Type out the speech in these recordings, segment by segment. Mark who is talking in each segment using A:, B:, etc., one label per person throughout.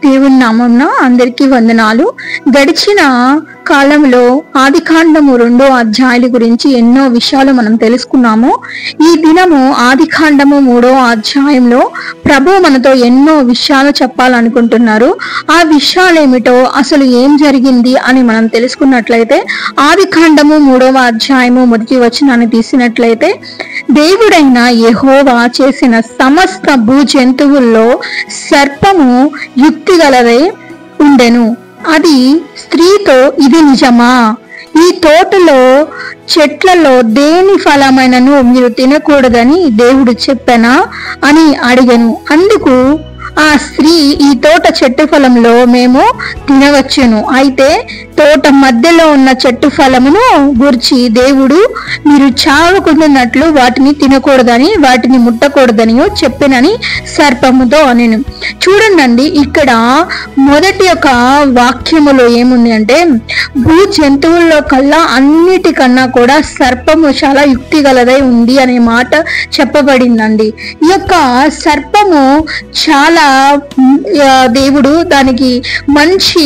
A: దేవుని నామంన అందరికీ వందనాలు. గడిచిన కాలంలో ఆదికాండము 2వ అధ్యాయాల గురించి ఎన్నో విషయాలు మనం తెలుసుకున్నాము. ఈ దినము ఆదికాండము 3వ అధ్యాయంలో ప్రభు మనతో ఎన్నో విషయాలు చెప్పాలనుకుంటున్నారు. ఆ విషయాలు ఏమిటో, అసలు ఏం జరిగింది అని మనం తెలుసుకున్నట్లయితే ఆదికాండము 3వ అధ్యాయము 1వ వచనాన్ని తీసినట్లయితే, దేవుడైన యెహోవా చేసిన సమస్త భూ జంతువుల్లో సర్పము యుక్తి గలదై ఉండెను. అది స్త్రీతో, ఇది నిజమా? ఈ తోటలో చెట్లలో దేని ఫలమైనను మీరు తినకూడదని దేవుడు చెప్పెనా అని అడిగెను. అందుకు ఆ స్త్రీ, ఈ తోట చెట్టు ఫలంలో మేము తినవచ్చును, అయితే తోట మధ్యలో ఉన్న చెట్టు ఫలమును గురించి దేవుడు మీరు చావకుండానట్లు వాటిని తినకూడదని, వాటిని ముట్టకూడదని చెప్పినని సర్పముతో అనెను. చూడండి, ఇక్కడ మొదటి ఒక వాక్యములో ఏముంది అంటే, భూ జంతువుల్లో కల్లా అన్నిటికన్నా కూడా సర్పము చాలా యుక్తి గలదై ఉంది అనే మాట చెప్పబడిందండి. ఈ యొక్క సర్పము చాలా దేవుడు దానికి మంచి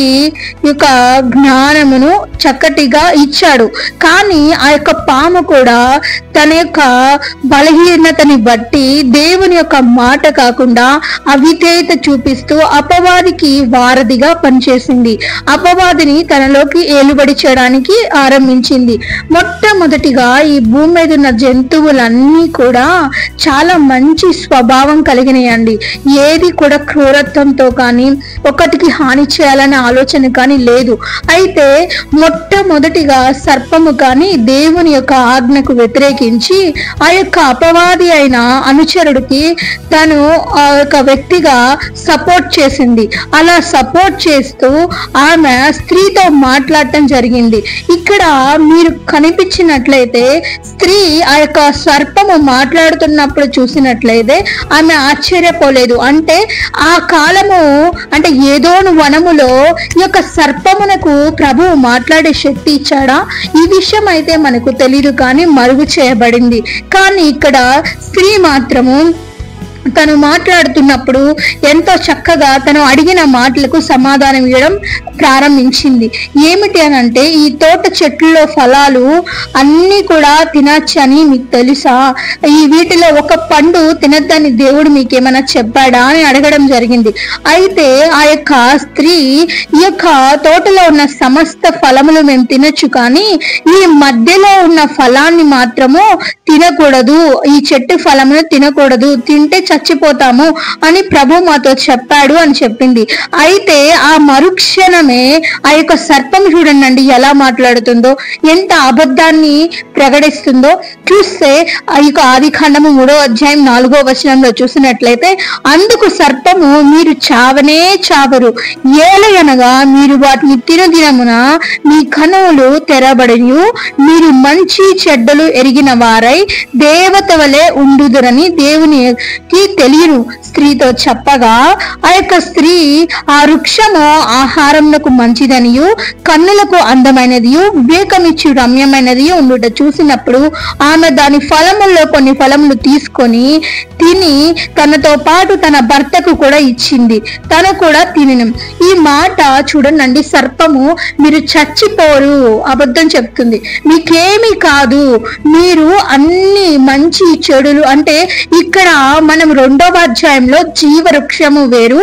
A: యొక్క జ్ఞానమును చక్కటిగా ఇచ్చాడు. కానీ ఆ యొక్క పాము కూడా తన యొక్క బలహీనతని బట్టి దేవుని యొక్క మాట కాకుండా అవిధేయత చూపిస్తూ అపవాదికి వారధిగా పనిచేసింది. అపవాదిని తనలోకి ఏలుబడి చేయడానికి ఆరంభించింది. మొట్టమొదటిగా ఈ భూమి మీద ఉన్న జంతువులన్నీ కూడా చాలా మంచి స్వభావం కలిగినాయండి. ఏది కూడా క్రూరత్వంతో కానీ ఒకటికి హాని చేయాలనే ఆలోచన కానీ లేదు. అయితే మొట్టమొదటిగా సర్పము కానీ దేవుని యొక్క ఆజ్ఞకు వ్యతిరేకించి ఆ యొక్క అపవాది అయిన అనుచరుడికి తను ఆ యొక్క వ్యక్తిగా సపోర్ట్ చేసింది. అలా సపోర్ట్ చేస్తూ ఆమె స్త్రీతో మాట్లాడటం జరిగింది. ఇక్కడ మీరు కనిపించినట్లయితే స్త్రీ ఆ యొక్క సర్పము మాట్లాడుతున్నప్పుడు చూసినట్లయితే ఆమె ఆశ్చర్యపోలేదు. అంటే ఆ కాలము అంటే ఏదోను వనములో ఈ యొక్క సర్పమునకు ప్రభువు మాట్లాడే శక్తి ఇచ్చాడా? ఈ విషయం అయితే మనకు తెలియదు, కానీ మరుగు చేయబడింది. కానీ ఇక్కడ స్త్రీ మాత్రము తను మాట్లాడుతున్నప్పుడు ఎంతో చక్కగా తను అడిగిన మాటలకు సమాధానం ఇవ్వడం ప్రారంభించింది. ఏమిటి అని అంటే, ఈ తోట చెట్లలో ఫలాలు అన్నీ కూడా తినచ్చని మీకు తెలుసా? ఈ వీటిలో ఒక పండు తినద్దని దేవుడు మీకేమైనా చెప్పాడా అని అడగడం జరిగింది. అయితే ఆ యొక్క స్త్రీ, ఈ యొక్క తోటలో ఉన్న సమస్త ఫలములు మేము తినచ్చు, కానీ ఈ మధ్యలో ఉన్న ఫలాన్ని మాత్రము తినకూడదు, ఈ చెట్టు ఫలమును తినకూడదు, తింటే చచ్చిపోతాము అని ప్రభు మాతో చెప్పాడు అని చెప్పింది. అయితే ఆ మరుక్షణమే ఆ యొక్క సర్పం చూడండి ఎలా మాట్లాడుతుందో, ఎంత అబద్ధాన్ని ప్రకటిస్తుందో చూస్తే ఆ యొక్క ఆదికాండము 3వ అధ్యాయం 4వ వచనంలో చూసినట్లయితే, అందుకు సర్పము, మీరు చావనే చావరు, ఏలయనగా మీరు వాటిని తినదినమున మీ కనువులు తెరబడియు మీరు మంచి చెడ్డలు ఎరిగిన వారై దేవత వలె ఉండుదురని దేవునికి తెలియను స్త్రీతో చెప్పగా, ఆ యొక్క స్త్రీ ఆ వృక్షము ఆహారమునకు మంచిదనియు కన్నులకు అందమైనదియు వివేకమిచ్చు రమ్యమైనదియు ఉండుట చూసినప్పుడు ఆమె దాని ఫలముల్లో కొన్ని ఫలములు తీసుకొని తిని తనతో పాటు తన భర్తకు కూడా ఇచ్చింది, తను కూడా తినను. ఈ మాట చూడండి, సర్పము మీరు చచ్చిపోరు, అబద్ధం చెప్తుంది, మీకేమీ కాదు, మీరు అన్ని మంచి చెడులు అంటే ఇక్కడ మనం 2వ అధ్యాయంలో జీవ వృక్షము వేరు,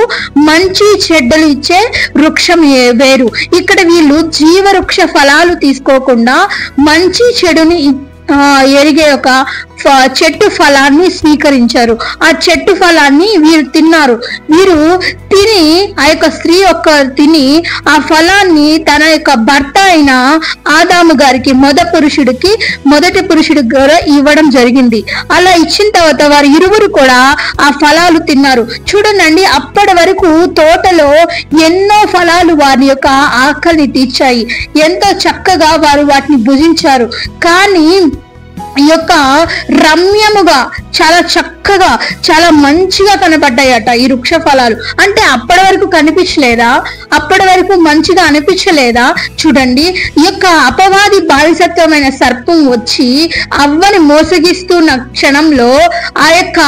A: మంచి చెడ్డలు ఇచ్చే వృక్షం వేరు. ఇక్కడ వీళ్ళు జీవ వృక్ష ఫలాలు తీసుకోకుండా మంచి చెడుని ఎరిగే ఒక చెట్టు ఫలాన్ని స్వీకరించారు. ఆ చెట్టు ఫలాన్ని వీరు తిన్నారు. వీరు తిని, ఆ యొక్క స్త్రీ తిని ఆ ఫలాన్ని తన యొక్క భర్త అయిన ఆదాము గారికి, మొదటి పురుషుడికి కూడా ఇవ్వడం జరిగింది. అలా ఇచ్చిన తర్వాత వారు ఇరువురు కూడా ఆ ఫలాలు తిన్నారు. చూడండి, అప్పటి వరకు తోటలో ఎన్నో ఫలాలు వారి యొక్క ఆకలిని తీర్చాయి, ఎంతో చక్కగా వారు వాటిని భుజించారు. కానీ ఈ యొక్క రమ్యముగా చాలా చక్కగా చాలా మంచిగా కనపడ్డాయట ఈ వృక్ష ఫలాలు. అంటే అప్పటి వరకు కనిపించలేదా? అప్పటి వరకు మంచిగా అనిపించలేదా? చూడండి, ఈ యొక్క అపవాది బానిసత్వమైన సర్పం వచ్చి అవ్వని మోసగిస్తున్న క్షణంలో ఆ యొక్క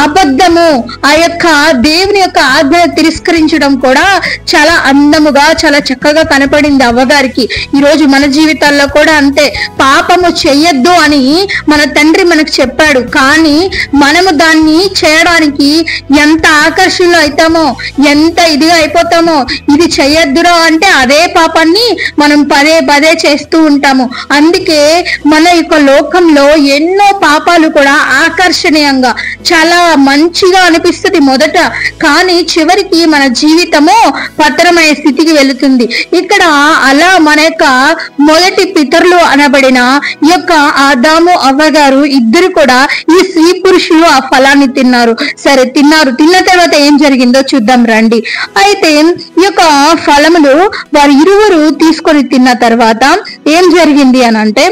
A: అబద్ధము, ఆ యొక్క దేవుని యొక్క ఆజ్ఞ తిరస్కరించడం కూడా చాలా అందముగా చాలా చక్కగా కనపడింది అవ్వగారికి. ఈరోజు మన జీవితాల్లో కూడా అంతే. పాపము చెయ్యొద్దు అని మన తండ్రి మనకు చెప్పాడు, కానీ మనము దాన్ని చేయడానికి ఎంత ఆకర్షణలో అవుతామో, ఎంత ఇదిగా అయిపోతామో. ఇది చెయ్యొద్దురా అంటే అదే పాపాన్ని మనం పదే పదే చేస్తూ ఉంటాము. అందుకే మన యొక్క లోకంలో ఎన్నో పాపాలు కూడా ఆకర్షణీయంగా చాలా మంచిగా అనిపిస్తుంది మొదట, కానీ చివరికి మన జీవితము పతనమయ్యే స్థితికి వెళుతుంది. ఇక్కడ అలా మన యొక్క మొదటి పితరులు అనబడిన ఈ యొక్క ఆదాము అవ్వగారు ఇద్దరు కూడా ఈ స్త్రీ పురుషులు ఆ ఫలాన్ని తిన్నారు. సరే తిన్నారు, తిన్న తర్వాత ఏం జరిగిందో చూద్దాం రండి. అయితే ఈ యొక్క ఫలములు వారు ఇరువురు తీసుకొని తిన్న తర్వాత ఏం జరిగింది అని అంటే,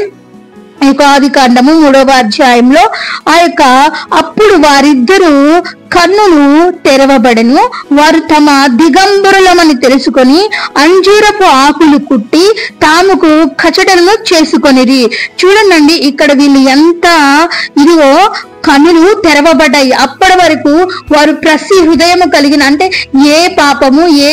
A: ఈ యొక్క ఆదికాండము 3వ అధ్యాయంలో అప్పుడు వారిద్దరూ కన్నులు తెరవబడెను. వారు తమ దిగంబరులమని తెలుసుకొని అంజూరపు ఆకులు కుట్టి తాముకు కచటలను చేసుకొనిరి. చూడండి, ఇక్కడ వీళ్ళు ఎంత ఇదిగో కన్నులు తెరవబడ్డాయి. అప్పటి వరకు వారు ప్రసి హృదయము కలిగిన, అంటే ఏ పాపము ఏ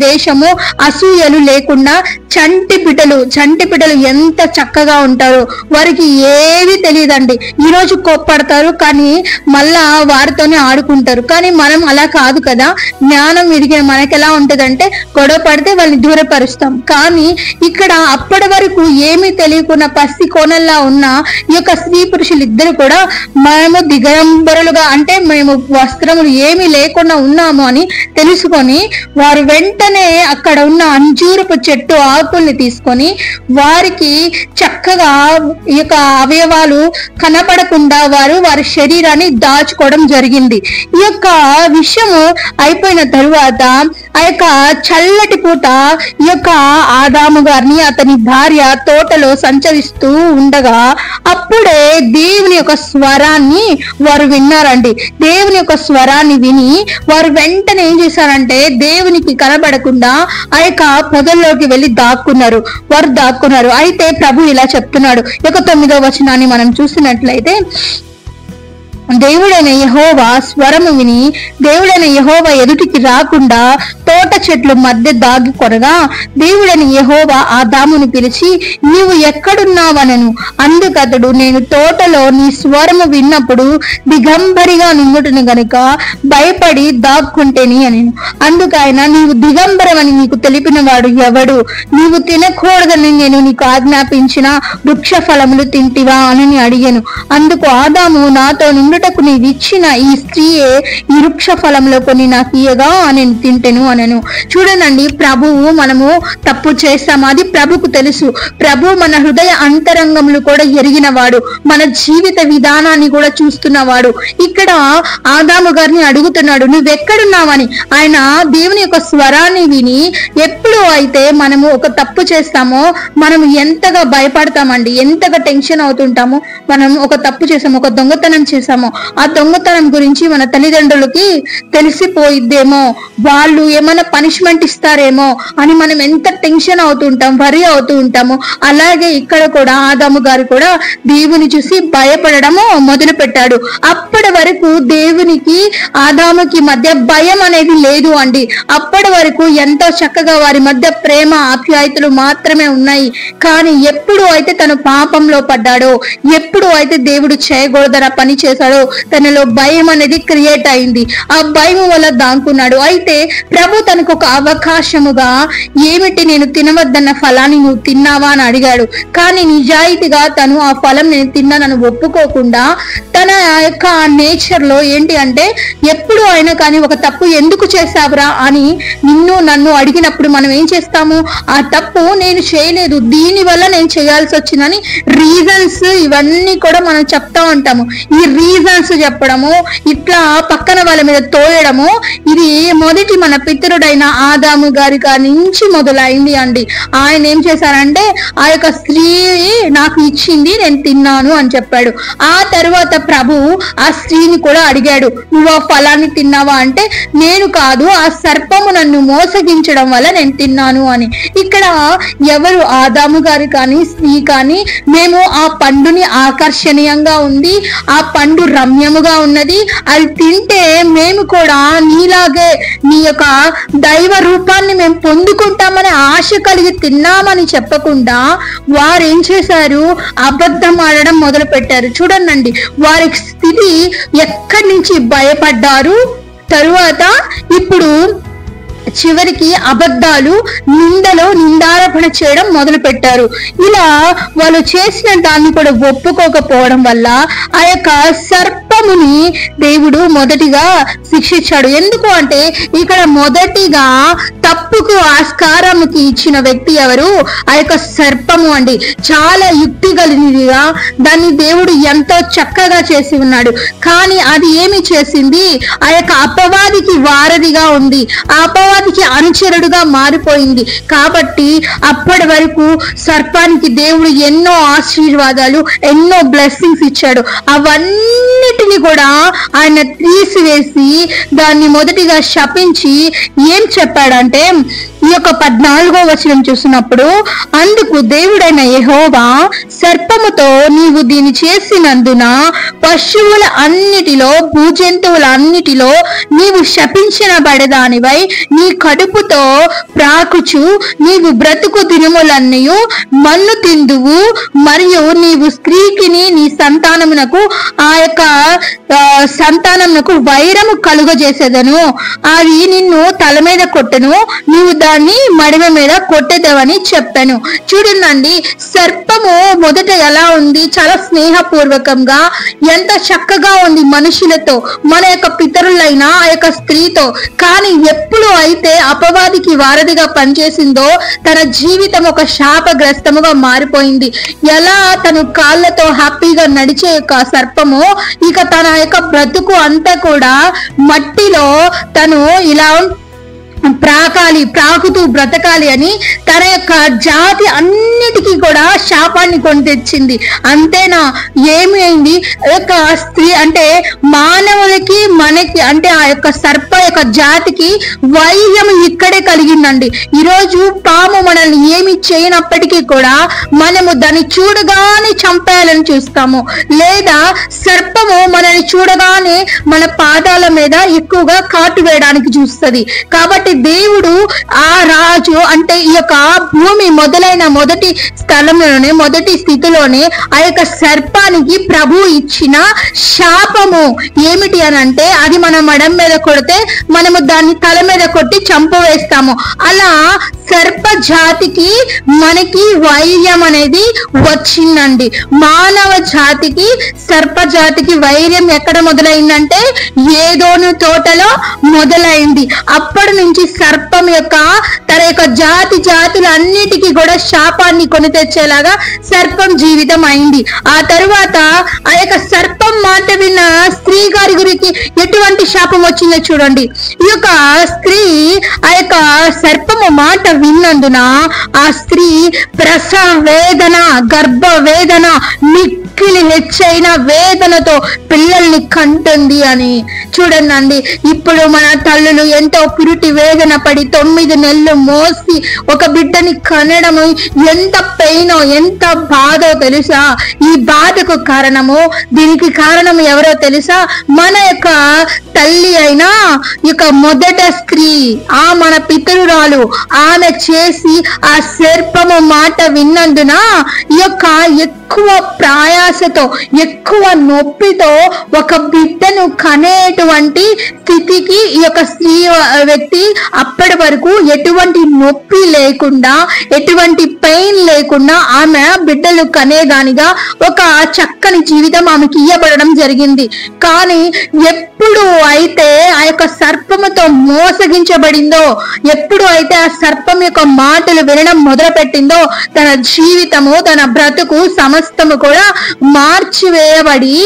A: దేశము అసూయలు లేకుండా చంటి బిడ్డలు ఎంత చక్కగా ఉంటారో వారికి ఏవి తెలియదండి. ఈరోజు కోప్పడతారు కానీ మళ్ళా వారితోనే ఆడుకుంటారు. కానీ మనం అలా కాదు కదా. జ్ఞానం ఎదిగిన మనకి ఎలా ఉంటదంటే గొడవ పడితే వాళ్ళని దూరపరుస్తాం. కానీ ఇక్కడ అప్పటి వరకు ఏమీ తెలియకుండా పసి కోణంలా ఉన్న ఈ యొక్క స్త్రీ పురుషులు ఇద్దరు కూడా మేము దిగంబరులుగా, అంటే మేము వస్త్రములు ఏమీ లేకుండా ఉన్నాము అని తెలుసుకొని వారు వెంటనే అక్కడ ఉన్న అంజూరపు చెట్టు ఆకుల్ని తీసుకొని వారికి చక్కగా ఈ యొక్క అవయవాలు కనపడకుండా వారి శరీరాన్ని దాచుకోవడం జరిగింది. ఈ యొక్క విషయము అయిపోయిన తరువాత ఆ యొక్క చల్లటి పూట ఈ యొక్క ఆదాము గారిని అతని భార్య తోటలో సంచరిస్తూ ఉండగా అప్పుడే దేవుని యొక్క స్వరాన్ని వారు విన్నారండి. దేవుని యొక్క స్వరాన్ని విని వారు వెంటనే ఏం చేశారంటే దేవునికి కనబడకుండా ఆ యొక్క పొదల్లోకి వెళ్ళి వారు దాక్కున్నారు. అయితే ప్రభు ఇలా చెప్తున్నాడు. 9వ వచనాన్ని మనం చూసినట్లయితే, దేవుడైన యెహోవా స్వరము విని దేవుడైన యెహోవా ఎదుటికి రాకుండా తోట చెట్లు మధ్య దాగి కొనగా దేవుడైన యెహోవా ఆదామును పిలిచి నీవు ఎక్కడున్నావనను. అందుకతడు నేను తోటలో నీ స్వరము విన్నప్పుడు దిగంబరిగా నుండుటను గనుక భయపడి దాక్కుంటేని అని. అందుకైన నీవు దిగంబరమని నీకు తెలిపిన వాడు ఎవడు? నీవు తినకూడదని నేను నీకు ఆజ్ఞాపించిన వృక్ష ఫలములు తింటివా అని అడిగాను. అందుకు ఆదాము నాతో నుండుటకు నీవు ఇచ్చిన ఈ స్త్రీయే ఈ వృక్ష ఫలంలో కొన్ని నాకు ఇయ్యగా నేను తింటెను అనను. చూడనండి, ప్రభువు మనము తప్పు చేస్తాము, అది ప్రభుకు తెలుసు. ప్రభు మన హృదయ అంతరంగములు కూడా ఎరిగినవాడు, మన జీవిత విధానాన్ని కూడా చూస్తున్నవాడు. ఇక్కడ ఆదాము గారిని అడుగుతున్నాడు, నువ్వెక్కడున్నావని. ఆయన దేవుని యొక్క స్వరాన్ని విని ఎప్పుడు అయితే మనము ఒక తప్పు చేస్తామో మనము ఎంతగా భయపడతామండి, ఎంతగా టెన్షన్ అవుతుంటామో. మనం ఒక తప్పు చేసాము, ఒక దొంగతనం చేసాము, ఆ దొంగతనం గురించి మన తల్లిదండ్రులకి తెలిసిపోయిద్దేమో, వాళ్ళు ఏమైనా పనిష్మెంట్ ఇస్తారేమో అని మనం ఎంత టెన్షన్ అవుతుంటాం, వరి అవుతూ ఉంటాము. అలాగే ఇక్కడ కూడా ఆదాము గారు కూడా దేవుని చూసి భయపడడము మొదలు పెట్టాడు. అప్పటి వరకు దేవునికి ఆదాముకి మధ్య భయం అనేది లేదు అండి. అప్పటి వరకు ఎంతో చక్కగా వారి మధ్య ప్రేమ ఆప్యాయతలు మాత్రమే ఉన్నాయి. కానీ ఎప్పుడు అయితే తను పాపంలో పడ్డాడో, ఎప్పుడు అయితే దేవుడు చేయకూడదన్న పని చేశాడో తనలో భయం అనేది క్రియేట్ అయింది. ఆ భయం వల్ల దాక్కున్నాడు. అయితే ప్రభు తనకు ఒక అవకాశముగా ఏమిటి, నేను తినవద్దన్న ఫలాన్ని నువ్వు తిన్నావా అని అడిగాడు. కానీ నిజాయితీగా తను ఆ ఫలం నేను తిన్నానని ఒప్పుకోకుండా తన యొక్క నేచర్ లో ఏంటి అంటే ఎప్పుడు అయినా కానీ ఒక తప్పు ఎందుకు చేసావురా అని నన్ను అడిగినప్పుడు మన మనం ఏం చేస్తాము, ఆ తప్పు నేను చేయలేదు, దీని వల్ల నేను చేయాల్సి వచ్చిందని రీజన్స్ ఇవన్నీ కూడా మనం చెప్తా ఉంటాము. ఈ రీజన్స్ చెప్పడము, ఇట్లా పక్కన వాళ్ళ మీద తోయడము, ఇది మొదటి మన పితరుడైన ఆదాము గారి నుంచి మొదలైంది అండి. ఆయన ఏం చేశారంటే ఆ యొక్క స్త్రీ నాకు ఇచ్చింది, నేను తిన్నాను అని చెప్పాడు. ఆ తర్వాత ప్రభు ఆ స్త్రీని కూడా అడిగాడు, నువ్వు ఆ ఫలాన్ని తిన్నావా అంటే, నేను కాదు, ఆ సర్పము నన్ను మోసగించడం వల్ల నేను తిన్నాను అని. ఇక్కడ ఎవరు, ఆదాము గారు కానీ స్త్రీ కానీ, మేము ఆ పండుని ఆకర్షణీయంగా ఉంది, ఆ పండు రమ్యముగా ఉన్నది, అది తింటే మేము కూడా నీలాగే నీ యొక్క దైవ రూపాన్ని మేము పొందుకుంటామని ఆశ కలిగి తిన్నామని చెప్పకుండా వారు ఏం చేశారు, అబద్ధం ఆడడం మొదలు పెట్టారు. చూడండి వారి స్థితి ఎక్కడి నుంచి భయపడ్డారు. తరువాత ఇప్పుడు చివరికి అబద్ధాలు, నిందారోపణ చేయడం మొదలు పెట్టారు. ఇలా వాళ్ళు చేసిన దాన్ని కూడా ఒప్పుకోకపోవడం వల్ల ఆ యొక్క సర్పముని దేవుడు మొదటిగా శిక్షించాడు. ఎందుకు అంటే ఇక్కడ మొదటిగా తప్పుకు ఆస్కారముకి ఇచ్చిన వ్యక్తి ఎవరు, ఆ యొక్క సర్పము అండి. చాలా యుక్తి కలిగినదిగా దాన్ని దేవుడు ఎంతో చక్కగా చేసి ఉన్నాడు. కానీ అది ఏమి చేసింది, ఆ యొక్క అపవాదికి వారధిగా ఉంది, ఆ అపవాదికి అనుచరుడుగా మారిపోయింది. కాబట్టి అప్పటి వరకు సర్పానికి దేవుడు ఎన్నో ఆశీర్వాదాలు, ఎన్నో బ్లెస్సింగ్స్ ఇచ్చాడు. అవన్నిటిని కూడా ఆయన తీసివేసి దాన్ని మొదటిగా శపించి ఏం చెప్పాడంటే, ఈ యొక్క 14వ వచనం చూసినప్పుడు, అందుకు దేవుడైన యెహోవా సర్పముతో, నీవు దీన్ని చేసినందున పశువుల అన్నిటిలో, భూజంతువుల అన్నిటిలో నీవు శపించిన బడదానివై నీ కడుపుతో ప్రాకుచు నీవు బ్రతుకు దినములన్నీ మన్ను తిందువు, మరియు నీవు స్త్రీకిని నీ సంతానమునకు, ఆ యొక్క సంతానమునకు వైరము కలుగజేసేదను, అది నిన్ను తల మీద కొట్టెను, నీవు దాన్ని మడిమ మీద కొట్టేదేవని చెప్పాను. చూడండి, సర్పము మొదట ఎలా ఉంది, చాలా స్నేహపూర్వకంగా ఎంత చక్కగా ఉంది మనుషులతో, మన యొక్క పితరులైన ఆ యొక్క స్త్రీతో. కానీ ఎప్పుడు అయితే అపవాదికి వారధిగా పనిచేసిందో తన జీవితం ఒక శాపగ్రస్తముగా మారిపోయింది. ఎలా తను కాళ్ళతో హ్యాపీగా నడిచే యొక్క సర్పము ఇక తన యొక్క బ్రతుకు అంతా కూడా మట్టిలో తను ఇలా ప్రాకుతూ బ్రతకాలి అని తన యొక్క జాతి అన్నిటికీ కూడా శాపాన్ని కొని తెచ్చింది. అంతేనా, ఏమైంది, యొక్క స్త్రీ అంటే మానవులకి మనకి అంటే ఆ యొక్క సర్ప యొక్క జాతికి వైర్యం ఇక్కడే కలిగిందండి. ఈరోజు పాము మనల్ని ఏమి చేయనప్పటికీ కూడా మనము దాన్ని చూడగానే చంపేయాలని చూస్తాము, లేదా సర్పము మనల్ని చూడగానే మన పాదాల మీద ఎక్కువగా కాటు వేయడానికి చూస్తుంది. కాబట్టి దేవుడు ఆ రాజు అంటే ఈ యొక్క భూమి మొదలైన మొదటి స్థలంలోనే, మొదటి స్థితిలోనే ఆ యొక్క సర్పానికి ప్రభు ఇచ్చిన శాపము ఏమిటి అని అంటే, అది మన మడం మీద కొడితే మనము దాన్ని తల మీద కొట్టి చంపవేస్తాము. అలా సర్ప జాతికి మనకి వైర్యం అనేది వచ్చిందండి. మానవ జాతికి సర్ప జాతికి వైర్యం ఎక్కడ మొదలైందంటే ఏదోను తోటలో మొదలైంది. అప్పటి నుంచి సర్పం యొక్క తన యొక్క జాతులన్నిటికీ కూడా శాపాన్ని కొని తెచ్చేలాగా సర్పం జీవితం అయింది. ఆ తరువాత ఆ యొక్క సర్పం మాట విన్న స్త్రీ గారి గురికి ఎటువంటి శాపం వచ్చిందో చూడండి. ఈ యొక్క స్త్రీ ఆ యొక్క సర్పము మాట విన్నందున ఆ స్త్రీ ప్రసవ వేదన, గర్భ వేదన, మిక్కిలి హెచ్చైన వేదనతో పిల్లల్ని కంటుంది అని. చూడండి, ఇప్పుడు మన తల్లులు ఎంతో పురిటి వేదన పడి 9 నెలలు మోసి ఒక బిడ్డని కనడము ఎంత పెయినో, ఎంత బాధో తెలుసా? ఈ బాధకు కారణము, దీనికి కారణం ఎవరో తెలుసా? మన యొక్క తల్లి అయినా ఇక మొదట స్త్రీ, ఆ మన పితరురాలు, ఆమె చేసి ఆ సర్పము మాట విన్నందున ఈ యొక్క ఎక్కువ ప్రయాసతో ఎక్కువ నొప్పితో ఒక బిడ్డను కనేటువంటి స్థితికి ఈ యొక్క స్త్రీ వ్యక్తి అప్పటి వరకు ఎటువంటి నొప్పి లేకుండా ఎటువంటి పెయిన్ లేకుండా ఆమె బిడ్డలు కనేదానిగా ఒక చక్కని జీవితం ఆమెకి ఇవ్వబడడం జరిగింది. కానీ ఎప్పుడు అయితే ఆ యొక్క సర్పముతో మోసగించబడిందో, ఎప్పుడు అయితే ఆ సర్పం యొక్క మాటలు వినడం మొదలు పెట్టిందో తన జీవితము తన బ్రతుకు సమస్తము కూడా మార్చివేయబడి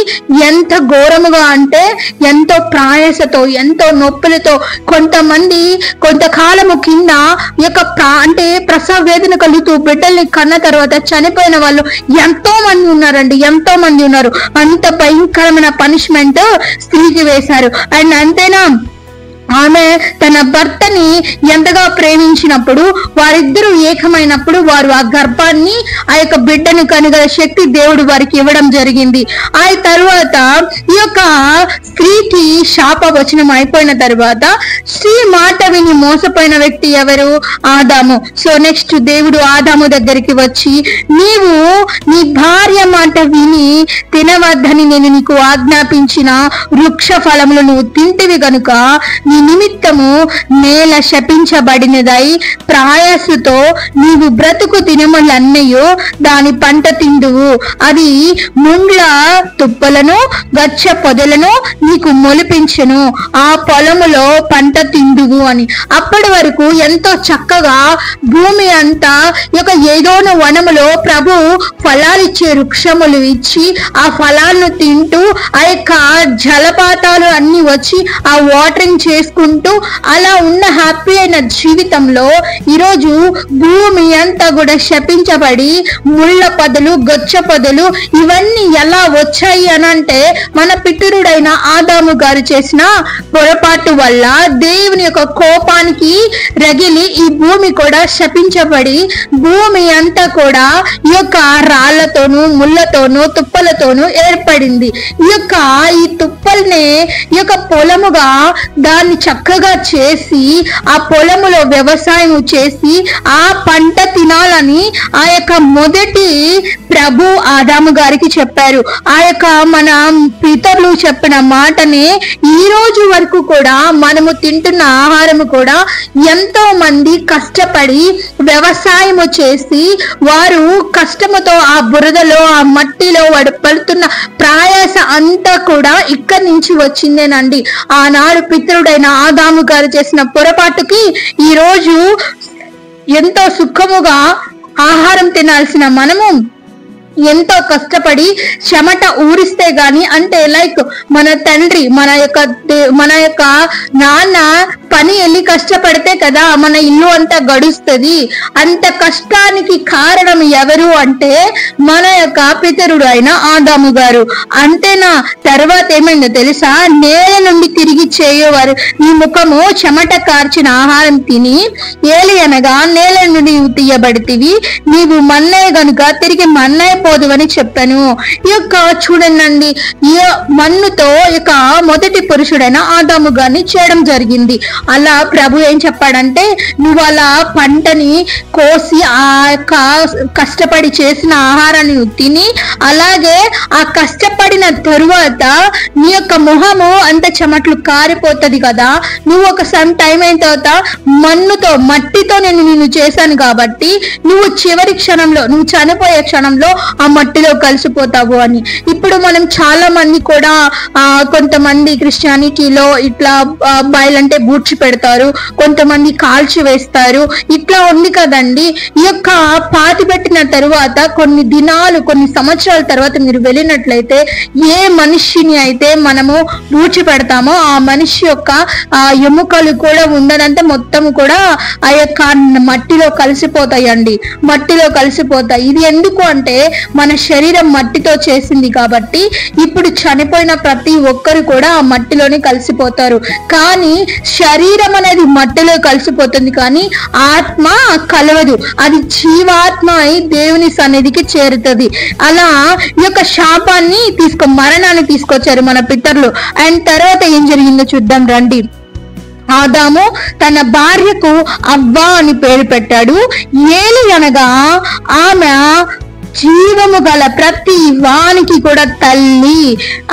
A: ఎంత ఘోరముగా అంటే ఎంతో ప్రయాసతో ఎంతో నొప్పులతో కొంతమంది కొంతకాలము కింద ఈ యొక్క అంటే ప్రసవ వేదన కలుగుతూ బిడ్డల్ని కన్న తర్వాత చనిపోయిన వాళ్ళు ఎంతో మంది ఉన్నారండి, ఎంతో మంది ఉన్నారు. అంత భయంకరమైన పనిష్మెంట్ స్త్రీకి వేశారు. అండ్ అంతేనా, ఆమె తన భర్తని ఎంతగా ప్రేమించినప్పుడు వారిద్దరూ ఏకమైనప్పుడు వారు ఆ గర్భాన్ని ఆ యొక్క బిడ్డను కనుగల శక్తి దేవుడు వారికి ఇవ్వడం జరిగింది. ఆ తర్వాత ఈ యొక్క స్త్రీకి శాపవచనం అయిపోయిన తర్వాత స్త్రీ మాట విని మోసపోయిన వ్యక్తి ఎవరు? ఆదాము. సో నెక్స్ట్ దేవుడు ఆదాము దగ్గరికి వచ్చి, నీవు నీ భార్య మాట విని తినవద్దని నేను నీకు ఆజ్ఞాపించిన వృక్ష ఫలములు నువ్వు తింటివి గనుక నీ నిమిత్తము నేల శపించబడినదై ప్రయాసతో నీవు బ్రతుకు దినములన్నయో దాని పంట తిందువు, అది ముండ్ల తుప్పలను గచ్చ పొదలను నీకు మొలిపించెను, ఆ పొలములో పంట తిందువు అని. అప్పటి వరకు ఎంతో చక్కగా భూమి అంతా యొక్క ఏదోన వనములో ప్రభు ఫలాలిచ్చే వృక్షములు ఇచ్చి ఆ ఫలాలను తింటూ ఆ యొక్క జలపాతాలు అన్ని వచ్చి ఆ వాటరింగ్ చేసుకుంటూ అలా ఉన్న హ్యాపీ అయిన జీవితంలో ఈరోజు భూమి అంతా కూడా శపించబడి ముళ్ళ పొదలు గొచ్చ పొదలు ఇవన్నీ ఎలా వచ్చాయి అనంటే మన పితరుడైన ఆదాము గారు చేసిన పొరపాటు వల్ల దేవుని యొక్క కోపానికి రగిలి ఈ భూమి కూడా శపించబడి భూమి అంతా కూడా ఈ యొక్క రాళ్లతోనూ ముళ్ళతోనూ తుప్పలతోనూ ఏర్పడింది. ఈ తుప్పల్ని ఈ యొక్క పొలముగా దాన్ని చక్కగా చేసి ఆ పొలములో వ్యవసాయం చేసి ఆ పంట తినాలని ఆ యొక్క మొదటి ప్రభు ఆదాము గారికి చెప్పారు. ఆ యొక్క మన పితరులు చెప్పిన మాటనే ఈ రోజు వరకు కూడా మనము తింటున్న ఆహారము కూడా ఎంతో మంది కష్టపడి వ్యవసాయము చేసి వారు కష్టముతో ఆ బురదలో ఆ మట్టిలో వాడు పడుతున్న ప్రయాస అంతా కూడా ఇక్కడి నుంచి వచ్చిందేనండి. ఆనాడు పితరుడైన ఆదాము గారు చేసిన పొరపాటుకి ఈ రోజు ఎంతో సుఖముగా ఆహారం తినాల్సిన మనము ఎంతో కష్టపడి చెమట ఊరిస్తే గాని, అంటే లైక్ మన తండ్రి మన యొక్క నాన్న పని వెళ్ళి కష్టపడితే కదా మన ఇల్లు అంతా గడుస్తుంది. అంత కష్టానికి కారణం ఎవరు అంటే మన యొక్క పితరుడు అయిన ఆదాము గారు. అంతేనా, తర్వాత ఏమైందో తెలుసా? నేల నుండి తిరిగి చేయవారు నీ ముఖము చెమట కార్చిన ఆహారం తిని ఏలి అనగా నేల నుండి తీయబడితివి, నీవు మన్నయ్య గనుక తిరిగి మన్నయ్య పోదు అని చెప్పాను. ఈ యొక్క చూడండి, ఈ మన్నుతో ఇక మొదటి పురుషుడైన ఆదాము గారిని చేయడం జరిగింది. అలా ప్రభు ఏం చెప్పాడంటే, నువ్వు అలా పంటని కోసి ఆ యొక్క కష్టపడి చేసిన ఆహారాన్ని తిని అలాగే ఆ కష్టపడిన తరువాత నీ యొక్క మొహము అంత చెమట్లు కారిపోతుంది కదా, నువ్వు ఒక సమ్ టైం అయిన తర్వాత మట్టితో నేను చేశాను కాబట్టి నువ్వు చివరి క్షణంలో నువ్వు చనిపోయే క్షణంలో ఆ మట్టిలో కలిసిపోతావు అని. ఇప్పుడు మనం చాలా మంది కూడా కొంతమంది క్రిస్టియానిటీలో ఇట్లా బయలంటే బూడ్చి పెడతారు, కొంతమంది కాల్చి వేస్తారు. ఇట్లా ఉంది కదండి. ఈ యొక్క పాతి పెట్టిన తరువాత కొన్ని దినాలు కొన్ని సంవత్సరాల తర్వాత మీరు వెళ్ళినట్లయితే ఏ మనిషిని అయితే మనము బూడ్చి పెడతామో ఆ మనిషి యొక్క ఎముకలు కూడా ఉండదంటే మొత్తం కూడా ఆ యొక్క మట్టిలో కలిసిపోతాయండి, మట్టిలో కలిసిపోతాయి. ఇది ఎందుకు అంటే మన శరీరం మట్టితో చేసింది కాబట్టి ఇప్పుడు చనిపోయిన ప్రతి ఒక్కరు కూడా ఆ మట్టిలోనే కలిసిపోతారు. కానీ శరీరం అనేది మట్టిలో కలిసిపోతుంది కానీ ఆత్మ కలవదు, అది జీవాత్మ అయి దేవుని సన్నిధికి చేరుతుంది. అలా ఈ యొక్క శాపాన్ని మరణాన్ని తీసుకొచ్చారు మన పితరులు. అండ్ తర్వాత ఏం జరిగిందో చూద్దాం రండి. ఆదాము తన భార్యకు అవ్వ అని పేరు పెట్టాడు. ఏలి అనగా ఆమె జీవము గల ప్రతి వానికి కూడా తల్లి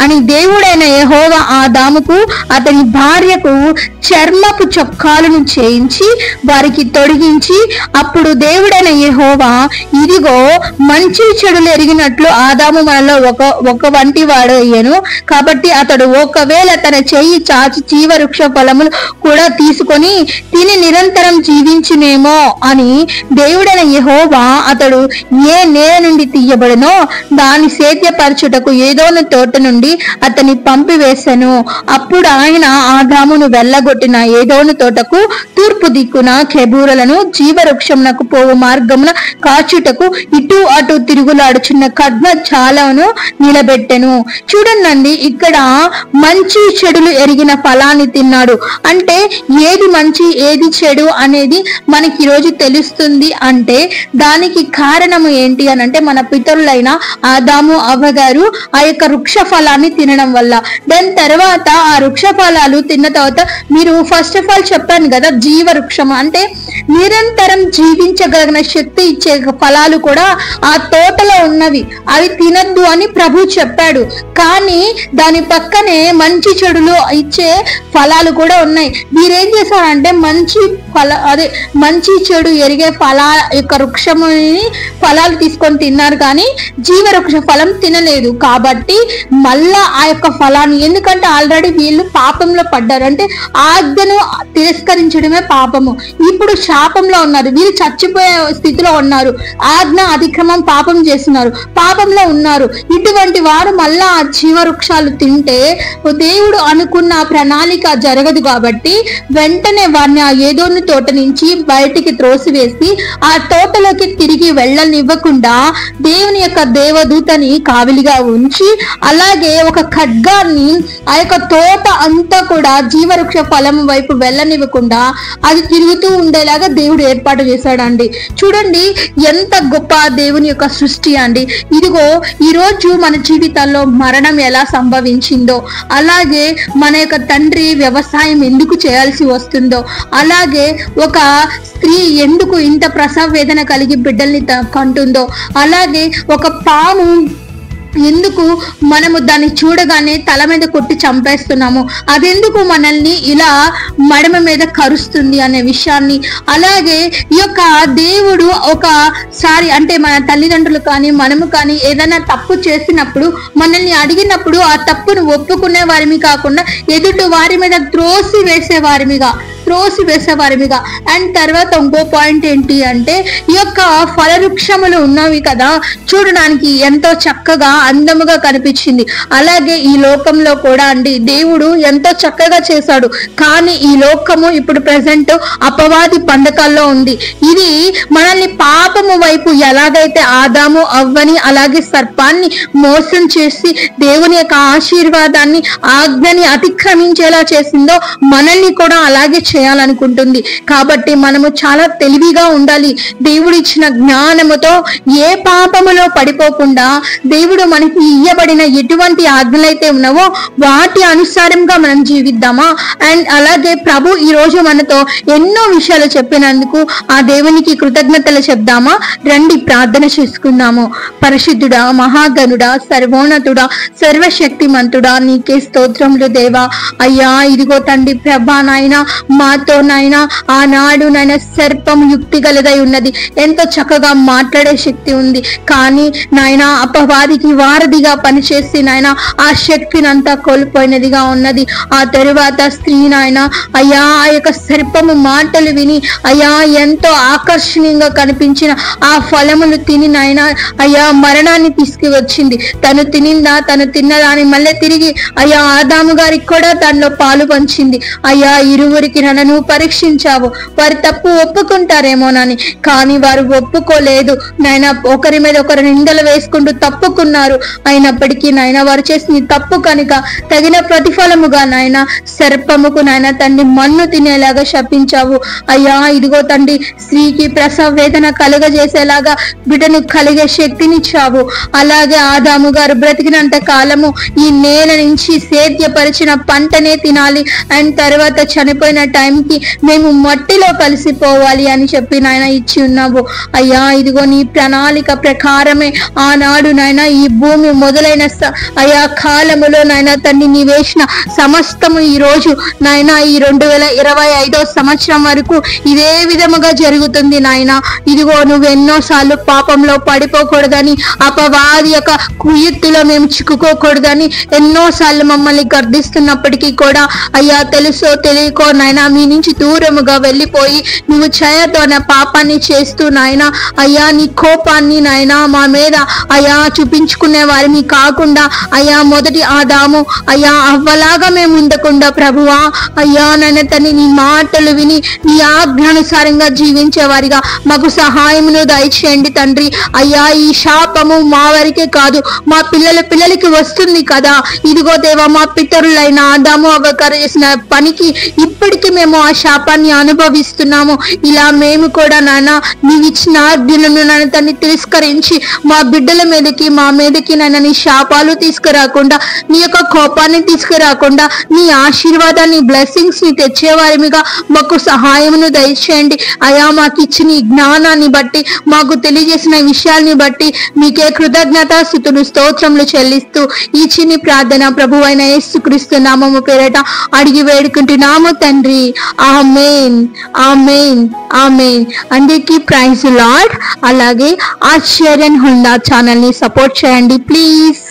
A: అని దేవుడైన యెహోవా ఆదాముకు అతని భార్యకు చర్మపు చొక్కాలను చేయించి వారికి తొడిగించి, అప్పుడు దేవుడైన యెహోవా, ఇదిగో మంచి చెడులు ఎరిగినట్లు ఆదాము మనలో ఒక వంటి వాడు అయ్యను, కాబట్టి అతడు ఒకవేళ తన చెయ్యి చాచి జీవవృక్ష ఫలములు కూడా తీసుకొని తిని నిరంతరం జీవించునేమో అని దేవుడైన యెహోవా అతడు ఏ నేల నుండి తీయబడనో దాని సేద్యపరచుటకు ఏదోను తోట నుండి అతని పంపివేశను. అప్పుడు ఆయన ఆదామును వెళ్ళగొట్టిన ఏదోను తోటకు తూర్పు దిక్కున కెబూరలను జీవవృక్షమునకు పోవు మార్గమున కాచుటకు ఇటు అటు తిరుగులాడుచున్న ఖడ్గ చాలను నిలబెట్టెను. చూడండి, ఇక్కడ మంచి చెడులు ఎరిగిన ఫలాన్ని తిన్నాడు అంటే ఏది మంచి ఏది చెడు అనేది మనకి ఈరోజు తెలుస్తుంది. అంటే దానికి కారణము ఏంటి అని అంటే మన పితరులైన ఆదాము అవ్వ గారు ఆ యొక్క వృక్ష ఫలాన్ని తినడం వల్ల. దాని తర్వాత ఆ వృక్ష ఫలాలు తిన్న తర్వాత మీరు ఫస్ట్ ఆఫ్ ఆల్ చెప్పాను కదా, జీవ వృక్షం అంటే నిరంతరం జీవించగలిగిన శక్తి ఇచ్చే ఫలాలు కూడా ఆ తోటలో ఉన్నవి, అవి తినద్దు అని ప్రభు చెప్పాడు. కానీ దాని పక్కనే మంచి చెడులు ఇచ్చే ఫలాలు కూడా ఉన్నాయి. మీరేం చేశారంటే మంచి చెడు ఎరిగే యొక్క వృక్షముని ఫలాలు తీసుకొని తిన్నారు, కానీ జీవవృక్ష ఫలం తినలేదు. కాబట్టి మళ్ళా ఆ యొక్క ఫలాన్ని, ఎందుకంటే ఆల్రెడీ వీళ్ళు పాపంలో పడ్డారు, అంటే ఆజ్ఞను తిరస్కరించడమే పాపము. ఇప్పుడు శాపంలో ఉన్నారు, వీళ్ళు చచ్చిపోయే స్థితిలో ఉన్నారు, ఆజ్ఞ అతిక్రమం పాపం చేస్తున్నారు, పాపంలో ఉన్నారు. ఇటువంటి వారు మళ్ళా ఆ జీవవృక్షాలు తింటే దేవుడు అనుకున్న ప్రణాళిక జరగదు. కాబట్టి వెంటనే వారిని ఆ ఏదోని తోట నుంచి బయటికి త్రోసివేసి ఆ తోటలోకి తిరిగి వెళ్ళనివ్వకుండా దేవుని యొక్క దేవదూతని కావిలిగా ఉంచి, అలాగే ఒక ఖడ్గాన్ని ఆ యొక్క తోట అంతా కూడా జీవవృక్ష ఫలం వైపు వెళ్ళనివ్వకుండా అది తిరుగుతూ ఉండేలాగా దేవుడు ఏర్పాటు చేశాడండి. చూడండి ఎంత గొప్ప దేవుని యొక్క సృష్టి అండి. ఇదిగో ఈరోజు మన జీవితాల్లో మరణం ఎలా సంభవించిందో, అలాగే మన యొక్క తండ్రి వ్యవసాయం ఎందుకు చేయాల్సి వస్తుందో, అలాగే ఒక స్త్రీ ఎందుకు ఇంత ప్రసవ వేదన కలిగి బిడ్డల్ని కంటుందో, అలాగే ఒక పాము ఎందుకు మనము దాన్ని చూడగానే తల మీద కొట్టి చంపేస్తున్నాము, అదెందుకు మనల్ని ఇలా మడమ మీద కరుస్తుంది అనే విషయాన్ని, అలాగే ఈ యొక్క దేవుడు ఒకసారి అంటే మన తల్లిదండ్రులు కానీ మనము కానీ ఏదైనా తప్పు చేసినప్పుడు మనల్ని అడిగినప్పుడు ఆ తప్పును ఒప్పుకునే వారిమి కాకుండా ఎదుటి వారి మీద త్రోసి వేసేవారిమిగా. అండ్ తర్వాత ఇంకో పాయింట్ ఏంటి అంటే ఈ యొక్క ఫలవృక్షములు ఉన్నవి కదా, చూడడానికి ఎంతో చక్కగా అందముగా కనిపించింది. అలాగే ఈ లోకంలో కూడా అండి దేవుడు ఎంతో చక్కగా చేశాడు. కానీ ఈ లోకము ఇప్పుడు ప్రెసెంట్ అపవాది పండకాల్లో ఉంది. ఇది మనల్ని పాపము వైపు ఎలాగైతే ఆదాము అవ్వని అలాగే సర్పాన్ని మోసం చేసి దేవుని యొక్క ఆశీర్వాదాన్ని ఆజ్ఞని అతిక్రమించేలా చేసిందో మనల్ని కూడా అలాగే చేయాలనుకుంటుంది. కాబట్టి మనము చాలా తెలివిగా ఉండాలి. దేవుడు ఇచ్చిన జ్ఞానముతో ఏ పాపములో పడిపోకుండా దేవుడు మనకి ఇయ్యబడిన ఎటువంటి ఆజ్ఞలైతే ఉన్నావో వాటి అనుసారంగా మనం జీవిద్దామా. అండ్ అలాగే ప్రభు ఈ రోజు మనతో ఎన్నో విషయాలు చెప్పినందుకు ఆ దేవునికి కృతజ్ఞతలు చెప్దామా. రండి ప్రార్థన చేసుకుందాము. పరిశుద్ధుడా, మహాగణుడా, సర్వోన్నతుడా, సర్వశక్తిమంతుడా, నీకే స్తోత్రములు దేవా. అయ్యా ఇదిగో తండ్రి ప్రభా నాయన, మాతో నాయన ఆనాడు నాయన సర్పం యుక్తి గలదై ఉన్నది, ఎంతో చక్కగా మాట్లాడే శక్తి ఉంది. కానీ నాయన అపవాదికి వారధిగా పనిచేసి నాయన ఆ శక్తిని అంతా కోల్పోయినదిగా ఉన్నది. ఆ తరువాత స్త్రీ నాయన అయ్యా ఆ యొక్క సర్పము మాటలు విని అయ్యా ఎంతో ఆకర్షణీయంగా కనిపించిన ఆ ఫలములు తిని నాయన అయ్యా మరణాన్ని తీసుకువచ్చింది. తను తిన్నదాన్ని మళ్ళీ తిరిగి అయ్యా ఆదాము గారికి కూడా దానిలో పాలు పంచింది. అయ్యా ఇరువురికి నన్ను పరీక్షించావు, వారి తప్పు ఒప్పుకుంటారేమోనని, కానీ వారు ఒప్పుకోలేదు నాయన. ఒకరి మీద ఒకరు నిందలు వేసుకుంటూ తప్పుకున్నారు. అయినప్పటికీ నాయన వారు చేసిన తప్పు కనుక తగిన ప్రతిఫలముగా నాయన సర్పముకు నాయన తండ్రి మన్ను తినేలాగా శపించావు. అయ్యా ఇదిగో తండ్రి స్త్రీకి ప్రసవ వేదన కలుగజేసేలాగా బిడ్డను కలిగే శక్తినిచ్చావు. అలాగే ఆదాము గారు బ్రతికినంత కాలము ఈ నేల నుంచి సేద్యపరిచిన పంటనే తినాలి, అండ్ తర్వాత చనిపోయిన టైం టైంకి మేము మట్టిలో కలిసిపోవాలి అని చెప్పి నాయన ఇచ్చి ఉన్నావు అయ్యా. ఇదిగో నీ ప్రణాళిక ప్రకారమే ఆనాడు నాయన ఈ భూమి మొదలైన అయ్యా కాలములో నాయన తండ్రి నీ వేసిన సమస్తము ఈ రోజు నాయన ఈ 2025 సంవత్సరం వరకు ఇదే విధముగా జరుగుతుంది నాయన. ఇదిగో నువ్వు ఎన్నోసార్లు పాపంలో పడిపోకూడదని, అపవాది యొక్క కుయుక్తిలో మేము చిక్కుకోకూడదని ఎన్నోసార్లు మమ్మల్ని గర్దిస్తున్నప్పటికీ కూడా అయ్యా తెలుసో తెలియకో నాయన మీ నుంచి దూరముగా వెళ్ళిపోయి నువ్వు చయతోన పాపాన్ని చేస్తూ నాయన అయ్యా నీ కోపాన్ని నాయన మా మీద అయ్యా చూపించుకునే వారిని కాకుండా అయ్యా మొదటి ఆదాము అయ్యా అవ్వలాగా మేము ఉండకుండా ప్రభువా అయ్యా నాయన తండ్రి నీ మాటలు విని నీ ఆజ్ఞానుసారంగా జీవించే వారిగా మాకు సహాయమును దయచేయండి తండ్రి. అయ్యా ఈ శాపము మా వరకే కాదు, మా పిల్లలకి వస్తుంది కదా. ఇదిగో దేవా మా పితరులైన ఆదాము అవ్వగారు చేసిన పనికి ఇప్పటికీ మేము ఆ శాపాన్ని అనుభవిస్తున్నాము. ఇలా మేము కూడా నాన్న నీవిచ్చిన ఆజ్ఞలను నాన్న తన్ని తిరస్కరించి మా బిడ్డల మీదకి మా మీదకి నాన్న నీ శాపాలు తీసుకురాకుండా, నీ యొక్క కోపాన్ని తీసుకురాకుండా, నీ ఆశీర్వాదాన్ని బ్లెస్సింగ్స్ ని తెచ్చేవారిగా మాకు సహాయమును దయచేయండి అయా. మాకు ఇచ్చిన ఈ జ్ఞానాన్ని బట్టి, మాకు తెలియజేసిన విషయాల్ని బట్టి మీకే కృతజ్ఞతాస్తుతులు స్తోత్రములు చెల్లిస్తూ ఈ చిన్ని ప్రార్థన ప్రభువైన యేసుక్రీస్తు నామము పేరట అడిగి వేడుకుంటున్నాము తండ్రి. ఆమేన్, ఆమేన్, ఆమేన్. అందరికీ ప్రైజ్ లార్డ్. అలాగే ఆశ్చర్య హుండా ఛానల్ ని సపోర్ట్ చేయండి ప్లీజ్.